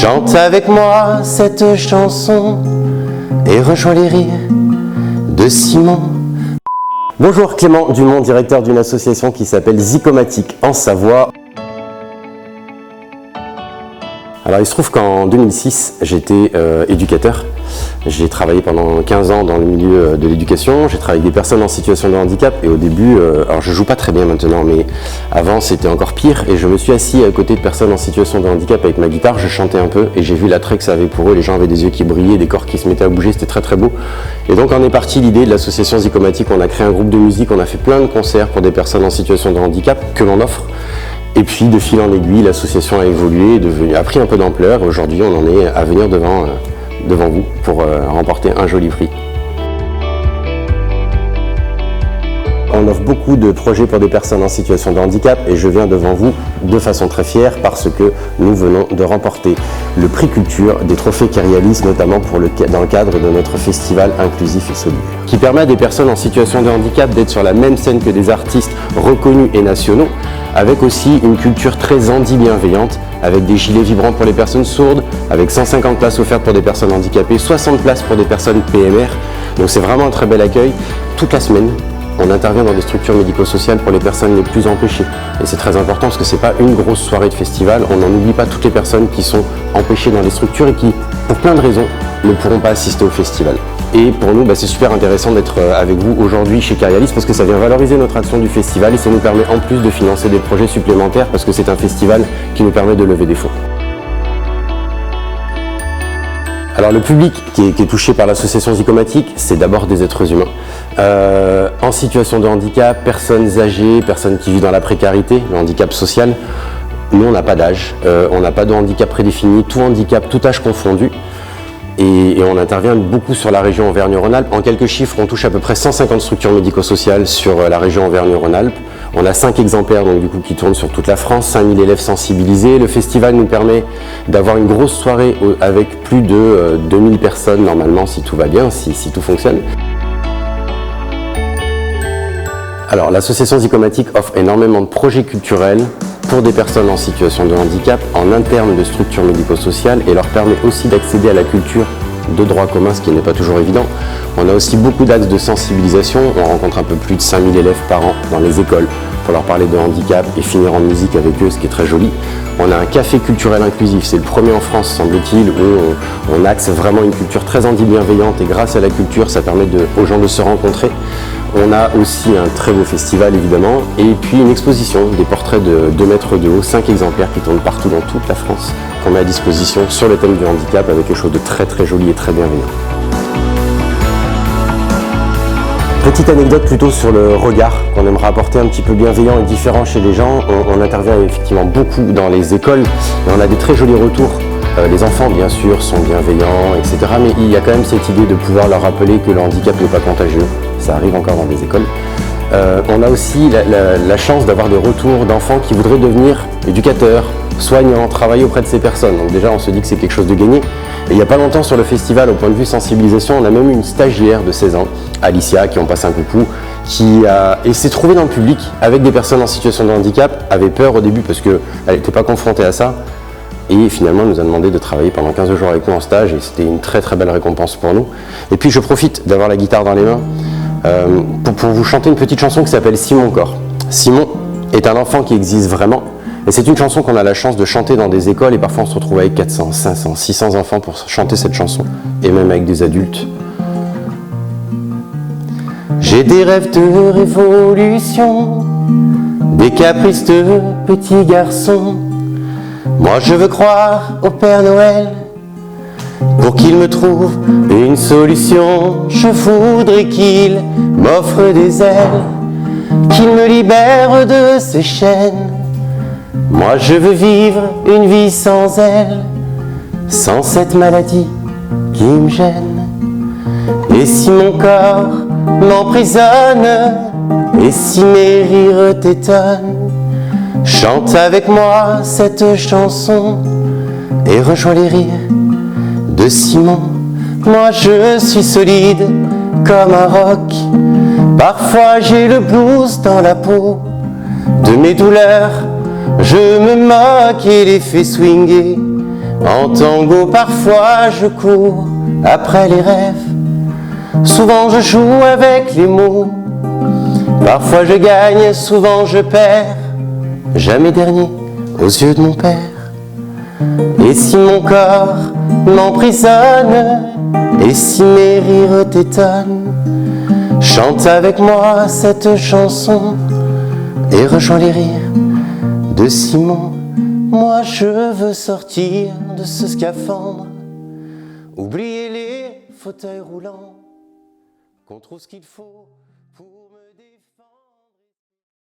Chante avec moi cette chanson et rejoins les rires de Simon. Bonjour, Clément Dumont, directeur d'une association qui s'appelle Zygomatic en Savoie. Alors il se trouve qu'en 2006, j'étais éducateur. J'ai travaillé pendant 15 ans dans le milieu de l'éducation. J'ai travaillé avec des personnes en situation de handicap et au début, alors je joue pas très bien maintenant, mais avant c'était encore pire et je me suis assis à côté de personnes en situation de handicap avec ma guitare, je chantais un peu et j'ai vu l'attrait que ça avait pour eux. Les gens avaient des yeux qui brillaient, des corps qui se mettaient à bouger, c'était très très beau. Et donc en est partie l'idée de l'association Zygomatic. On a créé un groupe de musique, on a fait plein de concerts pour des personnes en situation de handicap que l'on offre. Et puis de fil en aiguille, l'association a évolué, a pris un peu d'ampleur. Aujourd'hui, on en est à venir devant vous pour remporter un joli prix. On offre beaucoup de projets pour des personnes en situation de handicap et je viens devant vous de façon très fière parce que nous venons de remporter le prix culture des trophées Kyrialis, notamment dans le cadre de notre festival inclusif et solidaire, qui permet à des personnes en situation de handicap d'être sur la même scène que des artistes reconnus et nationaux, avec aussi une culture très handi-bienveillante, avec des gilets vibrants pour les personnes sourdes, avec 150 places offertes pour des personnes handicapées, 60 places pour des personnes PMR. Donc c'est vraiment un très bel accueil. Toute la semaine, on intervient dans des structures médico-sociales pour les personnes les plus empêchées. Et c'est très important parce que c'est pas une grosse soirée de festival. On n'en oublie pas toutes les personnes qui sont empêchées dans les structures et qui, pour plein de raisons, ne pourront pas assister au festival. Et pour nous, c'est super intéressant d'être avec vous aujourd'hui chez Kyrialis parce que ça vient valoriser notre action du festival et ça nous permet en plus de financer des projets supplémentaires parce que c'est un festival qui nous permet de lever des fonds. Alors le public qui est touché par l'association Zygomatic, c'est d'abord des êtres humains. En situation de handicap, personnes âgées, personnes qui vivent dans la précarité, le handicap social. Nous, on n'a pas d'âge, on n'a pas de handicap prédéfini, tout handicap, tout âge confondu. Et on intervient beaucoup sur la région Auvergne-Rhône-Alpes. En quelques chiffres, on touche à peu près 150 structures médico-sociales sur la région Auvergne-Rhône-Alpes. On a 5 exemplaires donc, du coup, qui tournent sur toute la France, 5000 élèves sensibilisés. Le festival nous permet d'avoir une grosse soirée avec plus de 2000 personnes normalement, si tout va bien, si tout fonctionne. Alors l'association Zygomatic offre énormément de projets culturels pour des personnes en situation de handicap en interne de structures médico-sociales et leur permet aussi d'accéder à la culture de droit commun, ce qui n'est pas toujours évident. On a aussi beaucoup d'axes de sensibilisation, on rencontre un peu plus de 5000 élèves par an dans les écoles pour leur parler de handicap et finir en musique avec eux, ce qui est très joli. On a un café culturel inclusif, c'est le premier en France semble-t-il, où on axe vraiment une culture très handi-bienveillante et grâce à la culture, ça permet aux gens de se rencontrer. On a aussi un très beau festival évidemment et puis une exposition des portraits de 2 mètres de haut, 5 exemplaires qui tournent partout dans toute la France, qu'on met à disposition sur le thème du handicap avec quelque chose de très très joli et très bienveillant. Petite anecdote plutôt sur le regard qu'on aimerait apporter un petit peu bienveillant et différent chez les gens. On intervient effectivement beaucoup dans les écoles et on a des très jolis retours. Les enfants bien sûr sont bienveillants, etc. Mais il y a quand même cette idée de pouvoir leur rappeler que le handicap n'est pas contagieux. Ça arrive encore dans des écoles. On a aussi la chance d'avoir des retours d'enfants qui voudraient devenir éducateurs, soignants, travailler auprès de ces personnes. Donc déjà on se dit que c'est quelque chose de gagné. Et il n'y a pas longtemps sur le festival, au point de vue sensibilisation, on a même eu une stagiaire de 16 ans, Alicia, qui en passe un coucou, et s'est trouvée dans le public avec des personnes en situation de handicap, avait peur au début parce qu'elle n'était pas confrontée à ça. Et finalement, elle nous a demandé de travailler pendant 15 jours avec nous en stage et c'était une très très belle récompense pour nous. Et puis je profite d'avoir la guitare dans les mains pour vous chanter une petite chanson qui s'appelle Simon Corps. Simon est un enfant qui existe vraiment et c'est une chanson qu'on a la chance de chanter dans des écoles et parfois on se retrouve avec 400, 500, 600 enfants pour chanter cette chanson et même avec des adultes. J'ai des rêves de révolution, des caprices de petits garçons. Moi je veux croire au Père Noël pour qu'il me trouve une solution. Je voudrais qu'il m'offre des ailes, qu'il me libère de ses chaînes. Moi je veux vivre une vie sans elle, sans cette maladie qui me gêne. Et si mon corps m'emprisonne, et si mes rires t'étonnent, chante avec moi cette chanson et rejoins les rires de Simon. Moi je suis solide comme un roc, parfois j'ai le blues dans la peau. De mes douleurs je me moque et les fais swinguer, En tango parfois je cours après les rêves. Souvent je joue avec les mots. Parfois je gagne, souvent je perds. Jamais dernier aux yeux de mon père. Et si mon corps m'emprisonne, et si mes rires t'étonnent, chante avec moi cette chanson et rejoins les rires de Simon. Moi je veux sortir de ce scaphandre, oublier les fauteuils roulants, qu'on trouve ce qu'il faut.